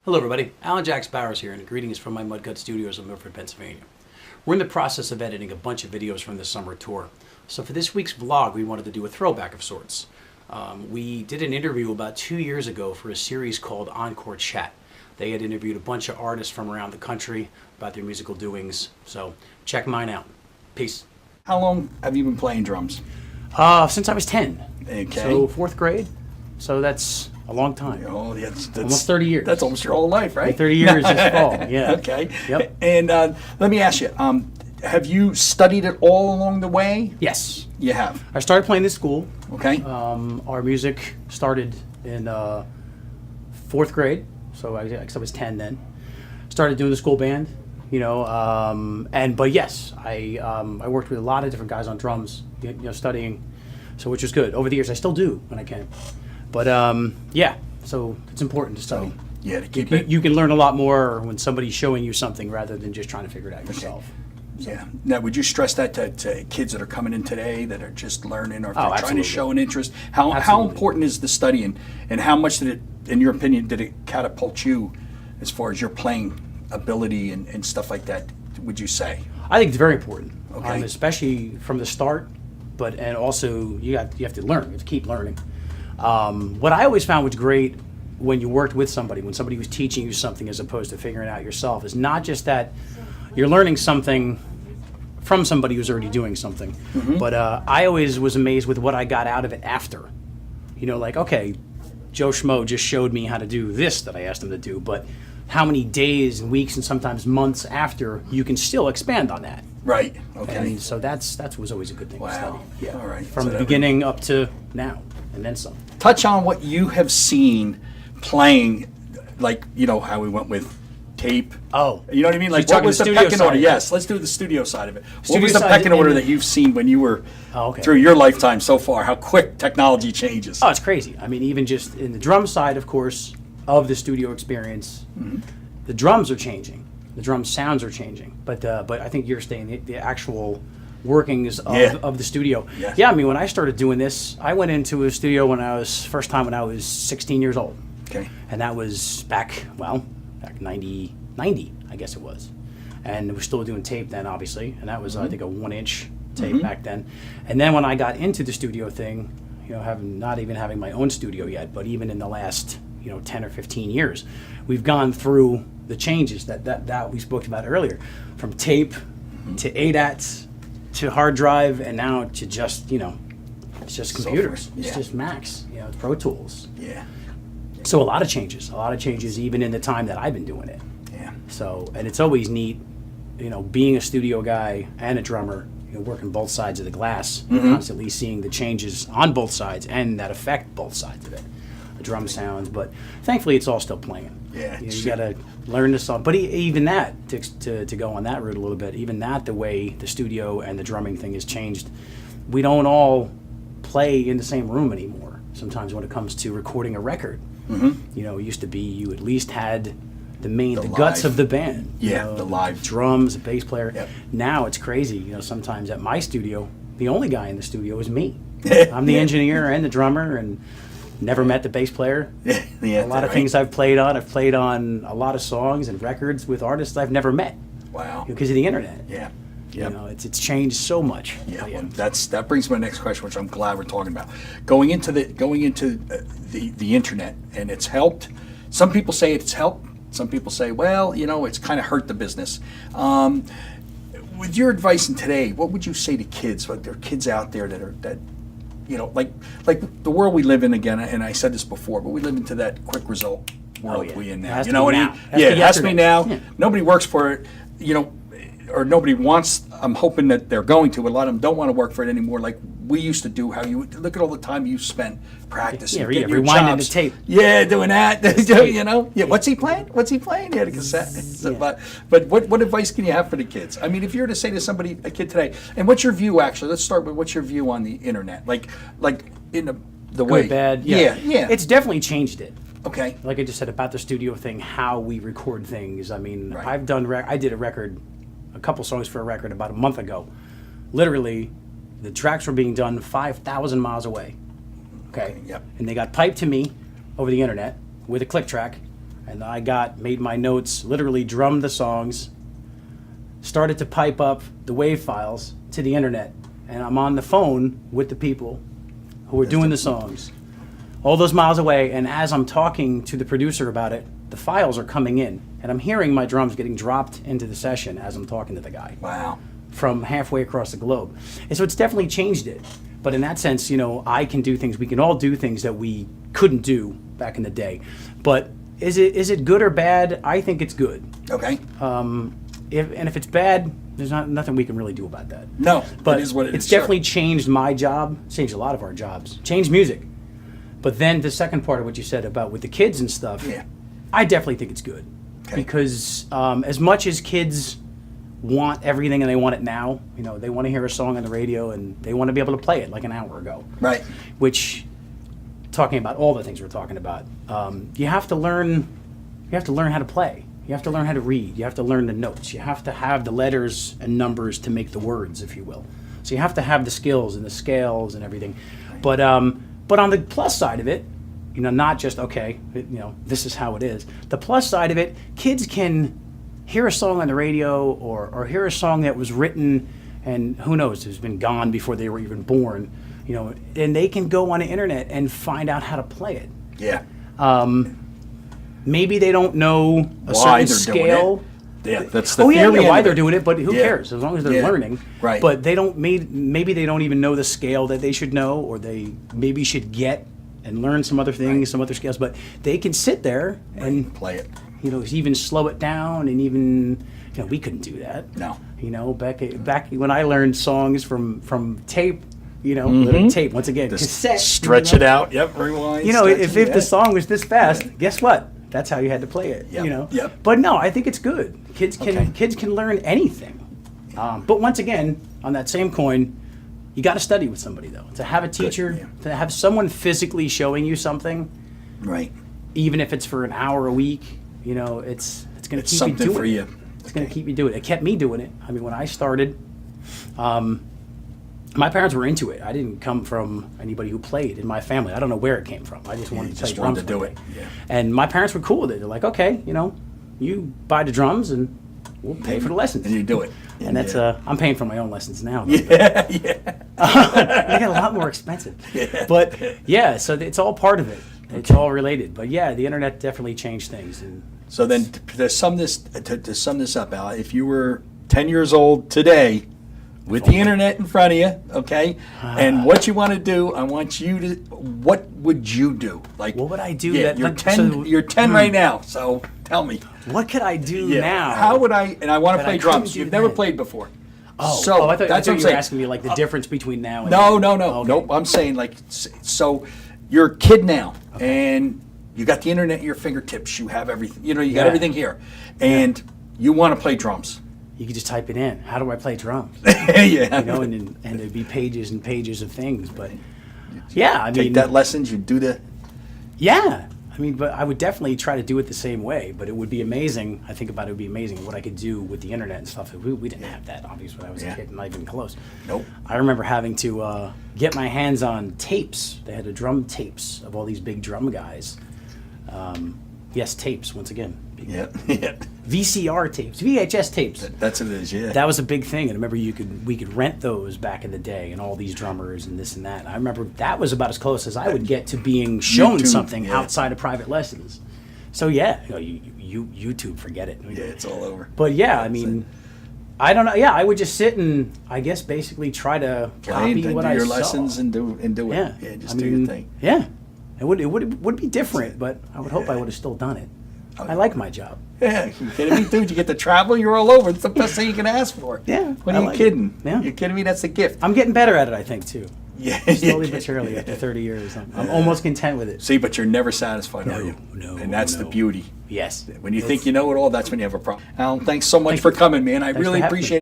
Hello everybody, Alan Jack Bowers here, and greetings from my Mudcut studios in Milford, Pennsylvania. We're in the process of editing a bunch of videos from the summer tour. So for this week's vlog, we wanted to do a throwback of sorts. We did an interview about 2 years ago for a series called Encore Chat. They had interviewed a bunch of artists from around the country about their musical doings, so check mine out. Peace. How long have you been playing drums? Since I was 10. Okay. So 4th grade, so that's a long time. Oh, that's Almost 30 years. That's almost your whole life, right? 30 years this fall, yeah. Okay. Yep. And let me ask you, have you studied it all along the way? Yes. You have. I started playing in school. Okay. Our music started in 4th grade, so I was 10 then. Started doing the school band, but yes, I worked with a lot of different guys on drums, studying, so which was good. Over the years, I still do when I can. But yeah, so it's important to study. So, yeah, to keep it. You can learn a lot more when somebody's showing you something rather than just trying to figure it out yourself. So. Yeah. Now, would you stress that to kids that are coming in today that are just learning, or if they're trying to absolutely. show an interest? How Absolutely. important is the studying, and how much did it, in your opinion, did it catapult you as far as your playing ability and stuff like that? Would you say? I think it's very important, Okay. especially from the start. And also you have to learn. You have to keep learning. What I always found was great when you worked with somebody, when somebody was teaching you something as opposed to figuring it out yourself, is not just that you're learning something from somebody who's already doing something, but I always was amazed with what I got out of it after. Like, okay, Joe Schmo just showed me how to do this that I asked him to do, but how many days and weeks and sometimes months after you can still expand on that. Right. Okay. And so that was always a good thing to study. Wow. Yeah. All right. From So the that beginning up to now, and then some. Touch on what you have seen playing, like, how we went with tape. Oh. You know what I mean? So Like, you're what talking was the the studio pecking side order? of it. Yes, let's do the studio side of it. What Studio was the side pecking order and- that you've seen when you were through your lifetime so far? How quick technology changes. Oh, it's crazy. I mean, even just in the drum side, of course, of the studio experience, the drums are changing. The drum sounds are changing. But I think you're saying the actual workings of the studio. Yes. Yeah, I mean, when I started doing this, I went into a studio when I was 16 years old. Okay. And that was back 90, I guess it was. And we're still doing tape then, obviously. And that was, I think, a 1-inch tape back then. And then when I got into the studio thing, not even having my own studio yet, but even in the last, 10 or 15 years, we've gone through the changes that we spoke about earlier, from tape to ADATs to hard drive, and now to just, it's just computers. Software. Yeah. It's just Macs, it's Pro Tools. Yeah. So a lot of changes even in the time that I've been doing it. Yeah. So, and it's always neat, being a studio guy and a drummer, working both sides of the glass, constantly seeing the changes on both sides and that affect both sides of it, the drum sounds. But thankfully, it's all still playing. Yeah, You got to learn the song. But even that, to go on that route a little bit, even that, the way the studio and the drumming thing has changed, we don't all play in the same room anymore. Sometimes when it comes to recording a record, it used to be you at least had the guts live. of the band. Yeah, the live. Drums, a bass player. Yep. Now it's crazy. Sometimes at my studio, the only guy in the studio is me. I'm the Yeah. engineer and the drummer, and never met the bass player. Yeah. A lot of things I've played on a lot of songs and records with artists I've never met Wow. because of the internet. Yeah. Yep. It's changed so much. Yeah, But well, that brings me to my next question, which I'm glad we're talking about. Going into the internet, and it's helped. Some people say it's helped. Some people say, well, it's kind of hurt the business. With your advice in today, what would you say to kids? Like, there are kids out there that like the world we live in again. And I said this before, but we live into that quick result world yeah. we in It now. has You to know be what I now. mean? Has to Yeah, be it has to be yesterday. now. Yeah. Nobody works for it. Or nobody wants. I'm hoping that they're going to. A lot of them don't want to work for it anymore, like we used to do. How you look at all the time you spent practicing, Yeah, getting your rewinding chops. the tape. Yeah, doing that. Yeah. What's he playing? Yeah, the cassette. So, Yeah. but what advice can you have for the kids? I mean, if you were to say to a kid today, and what's your view? Actually, let's start with what's your view on the internet, like in the way Good, bad. Yeah. It's definitely changed it. Okay. Like I just said about the studio thing, how we record things. I mean, Right. I did a couple songs for a record about a month ago. Literally, the tracks were being done 5,000 miles away. Okay. Yep. And they got piped to me over the internet with a click track, and made my notes, literally drummed the songs, started to pipe up the WAV files to the internet, and I'm on the phone with the people who are doing the songs, all those miles away, and as I'm talking to the producer about it, the files are coming in, and I'm hearing my drums getting dropped into the session as I'm talking to the guy. Wow. From halfway across the globe. And so it's definitely changed it. But in that sense, you know, I can do things, we can all do things that we couldn't do back in the day. But is it good or bad? I think it's good. Okay. If it's bad, there's nothing we can really do about that. No, but it is what it is. It's definitely changed my job, changed a lot of our jobs, changed music. But then the second part of what you said about with the kids and stuff, Yeah. I definitely think it's good. Okay. Because as much as kids want everything and they want it now, you know, they want to hear a song on the radio and they want to be able to play it like an hour ago. Right. Which, talking about all the things we're talking about, you have to learn how to play. You have to learn how to read. You have to learn the notes. You have to have the letters and numbers to make the words, if you will. So you have to have the skills and the scales and everything. But on the plus side of it, you know, not just, okay, you know, this is how it is. The plus side of it, kids can hear a song on the radio or hear a song that was written and who knows, has been gone before they were even born, you know, and they can go on the internet and find out how to play it. Yeah. Maybe they don't know a Why certain they're scale. doing it. Yeah, that's the Oh yeah, theory. why of they're it. doing it, but who Yeah. cares? As long as they're Yeah. learning. Right. But they don't maybe they don't even know the scale that they should know, or they maybe should get and learn some other things, some other scales. But they can sit there and Play it. you know, even slow it down, and even, you know, we couldn't do that. No. You know, back when I learned songs from tape, you know, little tape, once again, Just cassette. stretch you it know. out. Yep. Rewind. You know, stretch if it, the song was this fast, guess what? That's how you had to play it. Yep, You know. yep. But no, I think it's good. Kids Okay. can learn anything. But once again, on that same coin, you got to study with somebody though. To have a teacher, yeah. to have someone physically showing you something, Right. even if it's for an hour a week, you know, it's going to It's keep you something doing for it. you. It's going to keep you doing it. It kept me doing it. I mean, when I started, my parents were into it. I didn't come from anybody who played in my family. I don't know where it came from. I just wanted you to play just drums. wanted to do one it. day. Yeah. And my parents were cool with it. They're like, okay, you know, you buy the drums and we'll pay for the lessons. And you do it. And that's I'm paying for my own lessons now. Yeah. Yeah. They get a lot more expensive. Yeah. But yeah, so it's all part of it. It's all related. But yeah, the internet definitely changed things. And So then, to sum this up, Al, if you were 10 years old today, with the internet in front of you, okay, and what you want to do, I want you to. What would you do? Like, what would I do? Yeah, that you're like, 10. so- You're 10 right now. So tell me. What could I do Yeah. now? How would I? And I want to that play I couldn't drums. do You've never then? played before. Oh, so I thought that's what you I'm were saying. asking me like the difference between now and No, then. no. Okay. Nope. I'm saying like, so you're a kid now, and you got the internet at your fingertips. You have everything. You know, you got Yeah. everything here, and you want to play drums. You could just type it in. How do I play drums? Yeah. You know, and there'd be pages and pages of things. But yeah, I Take mean, that lessons. You do the. yeah. I mean, but I would definitely try to do it the same way. But it would be amazing. I think about it, would be amazing what I could do with the internet and stuff. We didn't have that, obviously, when I was Yeah. a kid, not even close. Nope. I remember having to get my hands on tapes. They had the drum tapes of all these big drum guys. Yes, tapes, once again. Yeah. Yeah. VCR tapes, VHS tapes. That's what it is. Yeah. That was a big thing, and I remember we could rent those back in the day, and all these drummers and this and that. And I remember that was about as close as I would get to being shown YouTube, something yeah. outside of private lessons. So yeah, YouTube, forget it. Yeah, it's all over. But yeah, I mean, I don't know. Yeah, I would just sit and I guess basically try to Play copy and what do I your saw. lessons and do it. Yeah, Yeah. Just I do mean, your thing. Yeah, it would be different, but I would hope I would have still done it. I like my job. Yeah, you kidding me, dude? You get to travel, you're all over. It's the best thing you can ask for. Yeah, What I are you like kidding? it. Yeah. You kidding me? That's a gift. I'm getting better at it, I think, too. Yeah. Slowly but surely, after 30 years, I'm almost content with it. See, but you're never satisfied, are you? No, And that's the no. beauty. Yes. When you think you know it all, that's when you have a problem. Alan, thanks so much for coming, man. I Thanks for really having me. appreciate it.